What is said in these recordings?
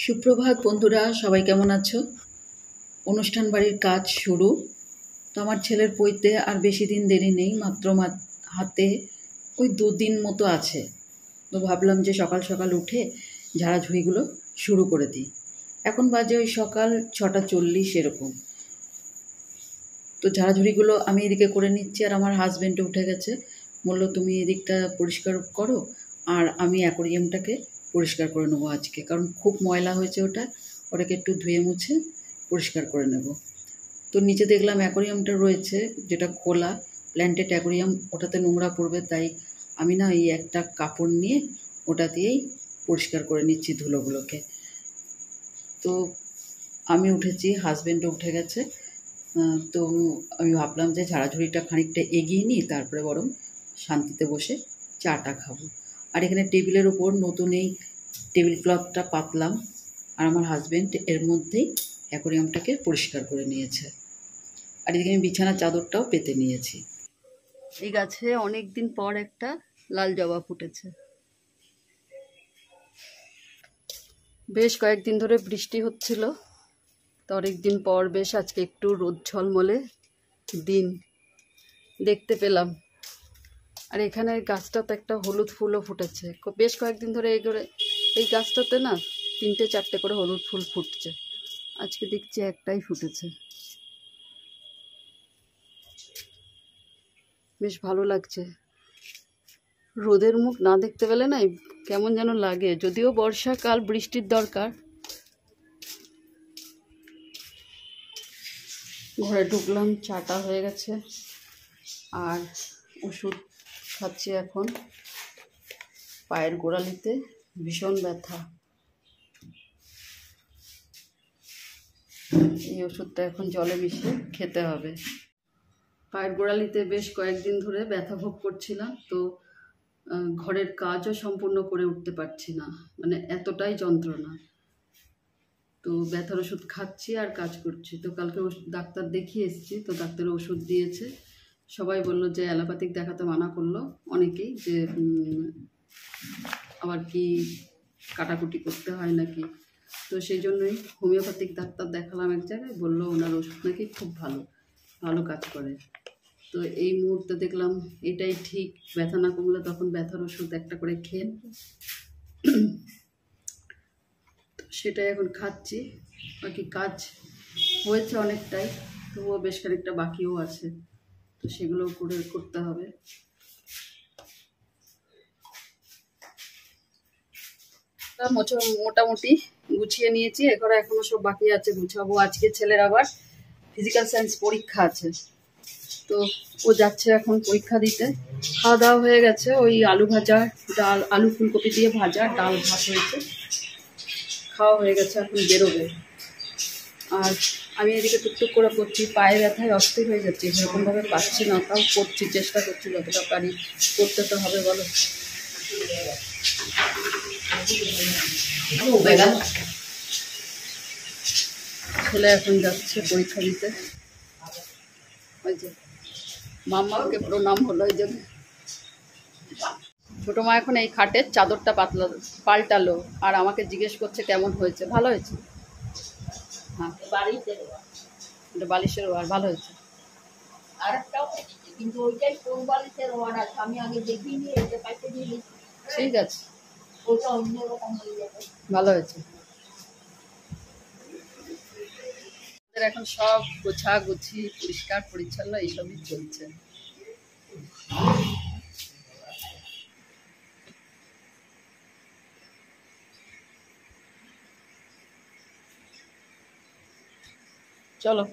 সুপ্রভাত বন্ধুরা, সবাই কেমন আছো? অনুষ্ঠান বাড়ির কাজ শুরু। তো আমার ছেলের পৈতে আর বেশি দিন দেরি নেই, মাত্র হাতে ওই 2 দিন মতো আছে। তো ভাবলাম যে সকাল সকাল উঠে ঝাড়াঝুড়িগুলো শুরু করে দিই। এখন বাজে ওই সকাল 6:40 এরকম। তো ঝাড়াঝুড়িগুলো আমি এদিকে করে নিচ্ছি, আর আমার হাজব্যান্ডও উঠে গেছে। বললো তুমি এদিকটা পরিষ্কার করো, আর আমি অ্যাকোরিয়ামটাকে পরিষ্কার করে নেবো আজকে, কারণ খুব ময়লা হয়েছে ওটাকে একটু ধুয়ে মুছে পরিষ্কার করে নেব। তো নিচে দেখলাম অ্যাকোরিয়ামটা রয়েছে, যেটা খোলা প্ল্যান্টেড অ্যাকোরিয়াম, ওটাতে নোংরা পড়বে, তাই আমি না এই একটা কাপড় নিয়ে ওটা দিয়েই পরিষ্কার করে নিচ্ছি ধুলোগুলোকে। তো আমি উঠেছি, হাজব্যান্ডও উঠে গেছে। তো আমি ভাবলাম যে ঝাড়াঝুড়িটা খানিকটা এগিয়ে নিই, তারপরে বরং শান্তিতে বসে চাটা খাবো। আর এখানে টেবিলের ওপর নতুন এই টেবিল ক্লথটা পাতলাম, আর আমার হাজব্যান্ড এর মধ্যেই অ্যাকোরিয়ামটাকে পরিষ্কার করে নিয়েছে। আর এদিকে আমি বিছানার চাদরটাও পেতে নিয়েছি। এই গাছে অনেক দিন পর একটা লাল জবা ফুটেছে। বেশ কয়েকদিন ধরে বৃষ্টি হচ্ছিল, তো অনেকদিন পর বেশ আজকে একটু রোদ ঝলমলে দিন দেখতে পেলাম। আর এখানে গাছটাতে একটা হলুদ ফুলও ফুটেছে। বেশ কয়েকদিন ধরে এই গাছটাতে না 3-4টে করে হলুদ ফুল ফুটছে। আজকে দেখছি একটাই ফুটেছে। বেশ ভালো লাগছে। রোদের মুখ না দেখতে পেলে না কেমন যেন লাগে, যদিও বর্ষাকাল, বৃষ্টির দরকার। ঘরে ঢুকলাম, চাটা হয়ে গেছে, আর ওষুধ খাচ্ছি এখন। পায়ের গোড়ালিতে ভীষণ ব্যথা, এই ওষুধটা এখন জলে মিশিয়ে খেতে হবে। পায়ের গোড়ালিতে বেশ কয়েকদিন ধরে ব্যথা ভোগ করছিলাম, তো ঘরের কাজও সম্পূর্ণ করে উঠতে পারছি না, মানে এতটাই যন্ত্রণা। তো ব্যথার ওষুধ খাচ্ছি আর কাজ করছি। তো কালকে ডাক্তার দেখিয়ে এসেছি, তো ডাক্তারের ওষুধ দিয়েছে। সবাই বলল যে অ্যালোপ্যাথিক দেখাতে মানা করলো অনেকেই, যে আবার কি কাটাকুটি করতে হয় নাকি। তো সেই জন্যই হোমিওপ্যাথিক ডাক্তার দেখালাম এক জায়গায়, বললো ওনার ওষুধ নাকি খুব ভালো কাজ করে। তো এই মুহূর্তে দেখলাম এটাই ঠিক, ব্যথা না কমলে তখন ব্যথার ওষুধ একটা করে খেয়ে সেটাই এখন খাচ্ছি। বাকি কাজ হয়েছে অনেকটাই, তবুও বেশ খানিকটা বাকিও আছে, তো সেগুলো করতে হবে। মোটামুটি গুছিয়ে নিয়েছি, এগুলো এখনো সব বাকি আছে গুছাবো। আজকে ছেলের আবার ফিজিক্যাল সায়েন্স পরীক্ষা আছে, তো ও যাচ্ছে এখন পরীক্ষা দিতে। খাওয়া দাওয়া হয়ে গেছে, ওই আলু ভাজা, ডাল, আলু ফুলকপি দিয়ে ভাজা, ডাল ভাত হয়েছে, খাওয়া হয়ে গেছে, এখন বেরোবে। আর আমি এদিকে টুকটুক করে করছি, পায়ে ব্যথায় অস্থির হয়ে যাচ্ছি, সেরকমভাবে পাচ্ছি না, তাও করছি, চেষ্টা করছি যতটা পারি, করতে তো হবে বলো। ছেলে এখন যাচ্ছে পরীক্ষা দিতে। ওই যে মাম্মাকে প্রণাম হলো। এই জন্য ছোটো মা এখন এই খাটের চাদরটা পাল্টালো, আর আমাকে জিজ্ঞেস করছে কেমন হয়েছে। ভালো হয়েছে, হ্যাঁ, এটা বালিশের ওয়ার ভালো হয়েছে। ঠিক আছে, ভালো হয়েছে। এখন সব গোছাগুছি, পরিষ্কার পরিচ্ছন্ন এইসবই চলছে। চলো।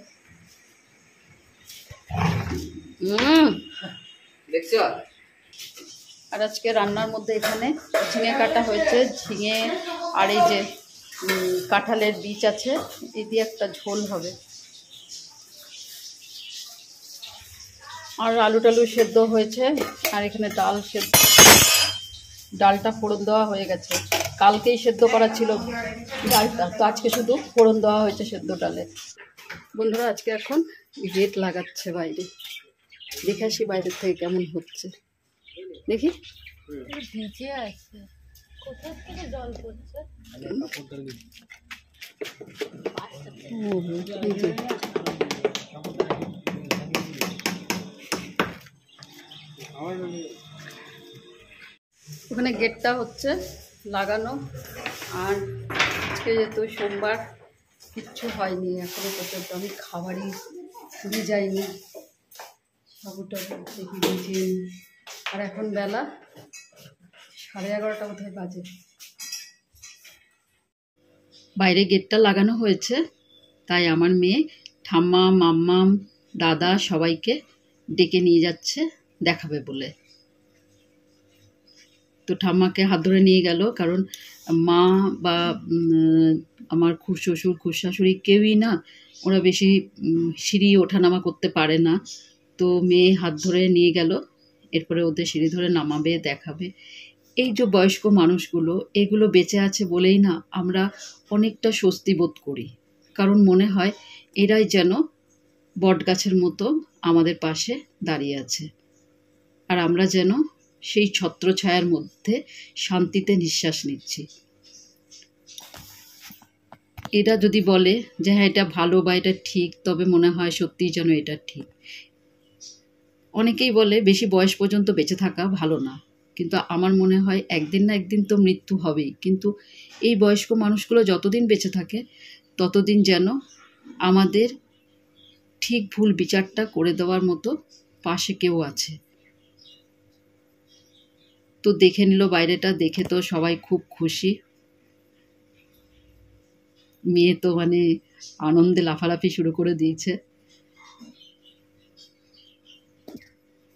দেখছো? আর আজকে রান্নার মধ্যে এখানে ঝিঙে কাটা হয়েছে, ঝিঙে আর এই যে কাঁঠালের বীজ আছে, এই দিয়ে একটা ঝোল হবে। আর আলু টালু সেদ্ধ হয়েছে, আর এখানে ডালটা ফোড়ন দেওয়া হয়ে গেছে। কালকেই সেদ্ধ করা ছিল ডালটা, তো আজকে শুধু ফোড়ন দেওয়া হয়েছে সেদ্ধ ডালে। বন্ধুরা আজকে এখন গেট লাগাচ্ছে বাইরে, দেখে আসি বাইরের থেকে কেমন হচ্ছে। দেখি ভিজে আছে, কোথা থেকে জল পড়ছে। ওখানে গেটটা হচ্ছে লাগানো, আর আজকে যেহেতু সোমবার কিচ্ছু হয়নি এখনো পর্যন্ত, আমি খাবারই ভিজাইনি, সাবুটা দেখি ভিজিয়ে। আর এখন বেলা 11:30 বোধহয় বাজে। বাইরে গেটটা লাগানো হয়েছে, তাই আমার মেয়ে ঠাম্মা, মাম্মাম, দাদা সবাইকে ডেকে নিয়ে যাচ্ছে দেখাবে বলে। তো ঠাম্মাকে হাত ধরে নিয়ে গেল, কারণ মা বা আমার খুড়শ্বশুর খুড়শাশুড়ি কেউই না, ওরা বেশি সিঁড়ি ওঠানামা করতে পারে না। তো মেয়ে হাত ধরে নিয়ে গেল, এরপরে ওদের সিঁড়ি ধরে নামাবে, দেখাবে। এই যে বয়স্ক মানুষগুলো, এগুলো বেঁচে আছে বলেই না আমরা অনেকটা স্বস্তি বোধ করি, কারণ মনে হয় এরাই যেন বটগাছের মতো আমাদের পাশে দাঁড়িয়ে আছে, আর আমরা যেন সেই ছত্রছায়ার মধ্যে শান্তিতে নিঃশ্বাস নিচ্ছি। এরা যদি বলে যে হ্যাঁ এটা ভালো বা এটা ঠিক, তবে মনে হয় সত্যিই যেন এটা ঠিক। অনেকেই বলে বেশি বয়স পর্যন্ত বেঁচে থাকা ভালো না, কিন্তু আমার মনে হয় একদিন না একদিন তো মৃত্যু হবেই। কিন্তু এই বয়স্ক মানুষগুলো যতদিন বেঁচে থাকে ততদিন যেন আমাদের ঠিক ভুল বিচারটা করে দেওয়ার মতো পাশে কেউ আছে। তো দেখে নিল বাইরেটা, দেখে তো সবাই খুব খুশি। মেয়ে তো মানে আনন্দে লাফালাফি শুরু করে দিয়েছে।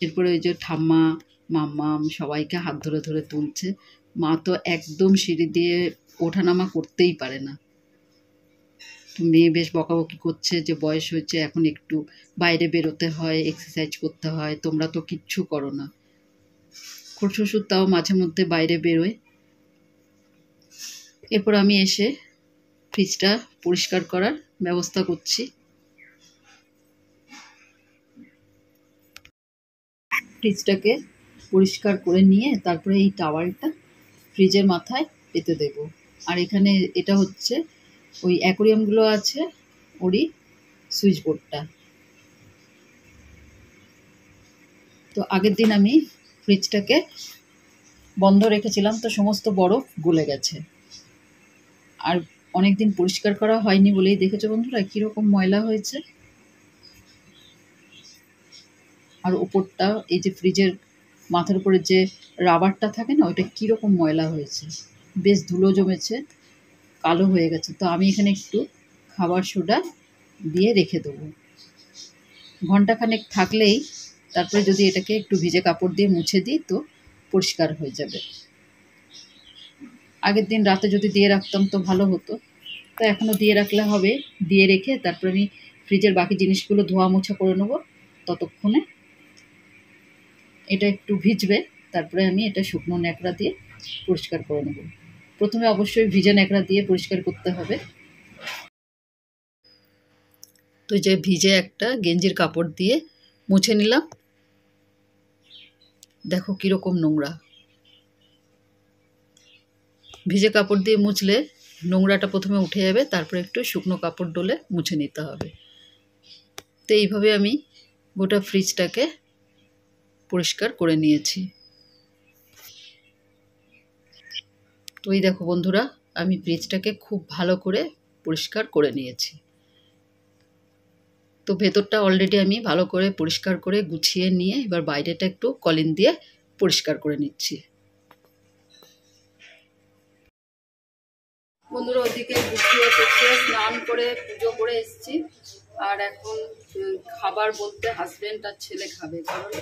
এরপরে ওই যে ঠাম্মা, মাম্মাম সবাইকে হাত ধরে ধরে তুলছে। মা তো একদম সিঁড়ি দিয়ে ওঠানামা করতেই পারে না। তো মেয়ে বেশ বকাবকি করছে যে বয়স হয়েছে, এখন একটু বাইরে বেরোতে হয়, এক্সারসাইজ করতে হয়, তোমরা তো কিচ্ছু করো না। খুড়শ্বশুর তাও মাঝে মধ্যে বাইরে বেরোয়। এরপর আমি এসে ফ্রিজটা পরিষ্কার করার ব্যবস্থা করছি। ফ্রিজটাকে পরিষ্কার করে নিয়ে তারপরে এই টাওয়ালটা ফ্রিজের মাথায় পেতে দেব। আর এখানে এটা হচ্ছে ওই অ্যাকোরিয়ামগুলো আছে ওরই সুইচ বোর্ডটা। তো আগের দিন আমি ফ্রিজটাকে বন্ধ রেখেছিলাম, তো সমস্ত বরফ গলে গেছে। আর অনেক দিন পরিষ্কার করা হয়নি বলেই দেখেছো বন্ধুরা কীরকম ময়লা হয়েছে। আর ওপরটা এই যে ফ্রিজের মাথার উপরে যে রাবারটা থাকে না, ওইটা কীরকম ময়লা হয়েছে, বেশ ধুলো জমেছে, কালো হয়ে গেছে। তো আমি এখানে একটু খাবার সোডা দিয়ে রেখে দেবো, ঘন্টাখানেক থাকলেই তারপরে যদি এটাকে একটু ভিজে কাপড় দিয়ে মুছে দিই তো পরিষ্কার হয়ে যাবে। আগের দিন রাতে যদি দিয়ে রাখতাম তো ভালো হতো, তো এখনও দিয়ে রাখলে হবে। দিয়ে রেখে তারপরে আমি ফ্রিজের বাকি জিনিসগুলো ধোয়া মোছা করে নেবো। ততক্ষণে এটা একটু ভিজবে, তারপরে আমি এটা শুকনো ন্যাকড়া দিয়ে পরিষ্কার করে নেব। প্রথমে অবশ্যই ভিজে ন্যাকড়া দিয়ে পরিষ্কার করতে হবে। তো যে ভিজে একটা গেঞ্জির কাপড় দিয়ে মুছে নিলাম। দেখো কীরকম নোংরা। ভিজে কাপড় দিয়ে মুছলে নোংরাটা প্রথমে উঠে যাবে, তারপরে একটু শুকনো কাপড় ডলে মুছে নিতে হবে। তো এইভাবে আমি গোটা ফ্রিজটাকে পরিষ্কার করে নিয়েছি। তো এই দেখো বন্ধুরা, আমি ফ্রিজটাকে খুব ভালো করে পরিষ্কার করে নিয়েছি। তো ভেতরটা অলরেডি আমি ভালো করে পরিষ্কার করে গুছিয়ে নিয়ে এবার বাইরেটা একটু কলিন দিয়ে পরিষ্কার করে নিচ্ছি। বন্ধুরা ওদিকে গুছিয়ে টুছিয়ে স্নান করে পুজো করে এসেছি। আর এখন খাবার বলতে হাজব্যান্ড আর ছেলে খাবে, কারণ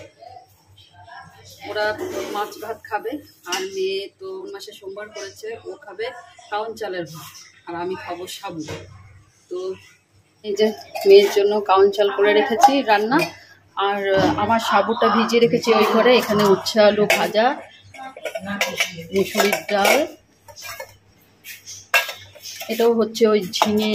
ওরা মাছ ভাত খাবে। আর মেয়ে তো মাসে সোমবার করেছে, ও খাবে কাউন চালের ভাত, আর আমি খাবো সাবু। তো এই যে মেয়ের জন্য কাউন চাল করে রেখেছি রান্না, আর আমার সাবুটা ভিজিয়ে রেখেছি ওই ঘরে। এখানে উচ্ছে আলু ভাজা, মুসুরির ডাল, এটাও হচ্ছে ওই ঝিঙে,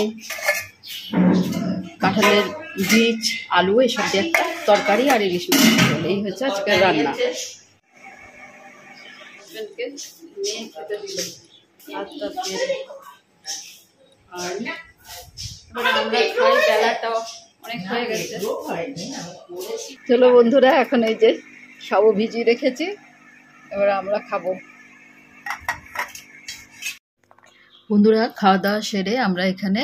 কাঁঠালের বীজ, আলু এসব দিয়ে একটা তরকারি, আর ইলিশ মাছ। এই হচ্ছে আজকের রান্না। হাজব্যান্ডকে নিয়ে খেতে দিল ভাতটা দিয়ে। আর আমরা খাই, বেলাটাও অনেক হয়ে গেছে। চলো বন্ধুরা, এখন এই যে সব ভিজিয়ে রেখেছি, এবার আমরা খাবো। বন্ধুরা, খাওয়া দাওয়া সেরে আমরা এখানে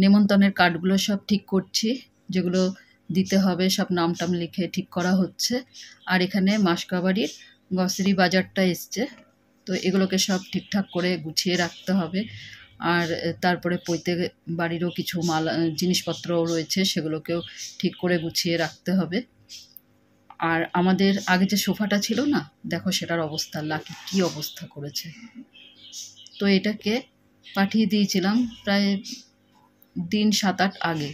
নেমন্তন্নের কার্ডগুলো সব ঠিক করছি, যেগুলো দিতে হবে সব নাম টাম লিখে ঠিক করা হচ্ছে। আর এখানে মাসকাবাড়ির গ্রসারি বাজারটা এসছে, তো এগুলোকে সব ঠিকঠাক করে গুছিয়ে রাখতে হবে। আর তারপরে পৈতে বাড়িরও কিছু মাল জিনিসপত্রও রয়েছে, সেগুলোকেও ঠিক করে গুছিয়ে রাখতে হবে। আর আমাদের আগে যে সোফাটা ছিল না, দেখো সেটার অবস্থা, লাকি কি অবস্থা করেছে। তো এটাকে পাঠিয়ে দিয়েছিলাম প্রায় দিন 7-8 আগে,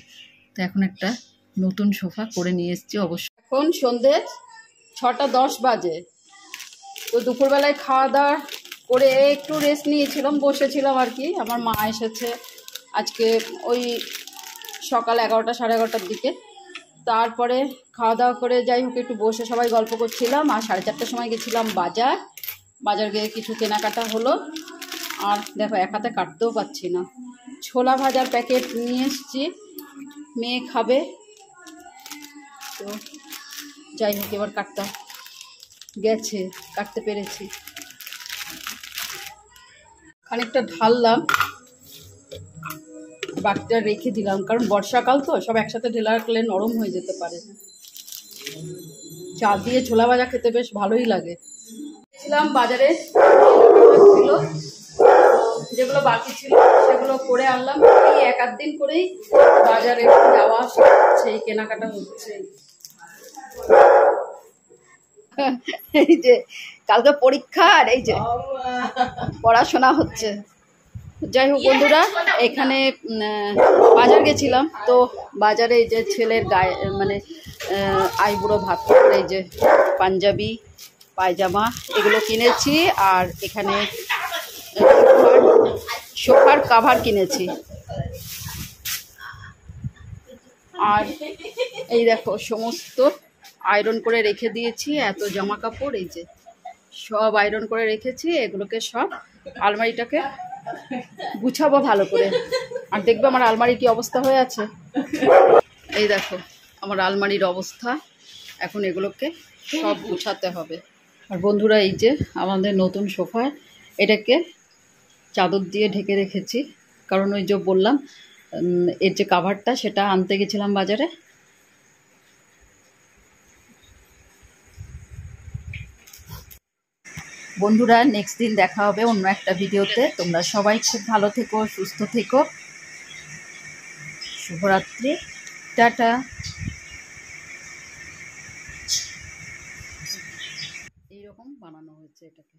তো এখন একটা নতুন সোফা করে নিয়ে এসেছি। অবশ্য এখন সন্ধে 6:10 বাজে। তো দুপুরবেলায় খাওয়া দাওয়া করে একটু রেস্ট নিয়েছিলাম, বসেছিলাম আর কি। আমার মা এসেছে আজকে ওই সকাল 11টা সাড়ে 11টার দিকে। তারপরে খাওয়া দাওয়া করে যাই হোক একটু বসে সবাই গল্প করছিলাম। আর 4:30টার সময় গেছিলাম বাজার গিয়ে কিছু কেনাকাটা হলো। আর দেখো এক হাতে কাটতেও পাচ্ছি না, ছোলা ভাজার প্যাকেট নিয়ে এসেছি, মেয়ে খাবে। তো যাই হোক এবার কাটতে পেরেছি। খানিকটা ঢাললাম, বাকিটা রেখে দিলাম, কারণ বর্ষাকাল তো সব একসাথে ঢেলে রাখলে নরম হয়ে যেতে পারে। চাল দিয়ে ছোলা ভাজা খেতে বেশ ভালোই লাগে। ছিলাম বাজারে, ছিল যেগুলো বাকি ছিল সেগুলো করে আনলাম। এই 1-8 দিন করেই বাজারে যাওয়া সেই কেনাকাটা হচ্ছে। এই যে কালকে পরীক্ষা, আর এই যে পড়াশোনা হচ্ছে। যাই হোক বন্ধুরা, এখানে বাজার গেছিলাম, তো বাজারে এই যে ছেলের গায়ে মানে আইবুড়ো ভাত, এই যে পাঞ্জাবি পায়জামা এগুলো কিনেছি। আর এখানে সোফার কাভার কিনেছি। আর এই দেখো সমস্ত আয়রন করে রেখে দিয়েছি, এত জামা কাপড় এই যে সব আয়রন করে রেখেছি। এগুলোকে সব আলমারিটাকে গুছাবো ভালো করে। আর দেখবে আমার আলমারির কি অবস্থা হয়ে আছে, এই দেখো আমার আলমারির অবস্থা। এখন এগুলোকে সব গুছাতে হবে। আর বন্ধুরা, এই যে আমাদের নতুন সোফা, এটাকে চাদর দিয়ে ঢেকে রেখেছি, কারণ ওই যে বললাম এর যে কাভারটা সেটা আনতে গেছিলাম বাজারে। বন্ধুরা, নেক্সট দিন দেখা হবে অন্য একটা ভিডিওতে। তোমরা সবাই খুব ভালো থেকো, সুস্থ থেকো। শুভরাত্রি, টাটা। এইরকম বানানো হয়েছে এটাকে।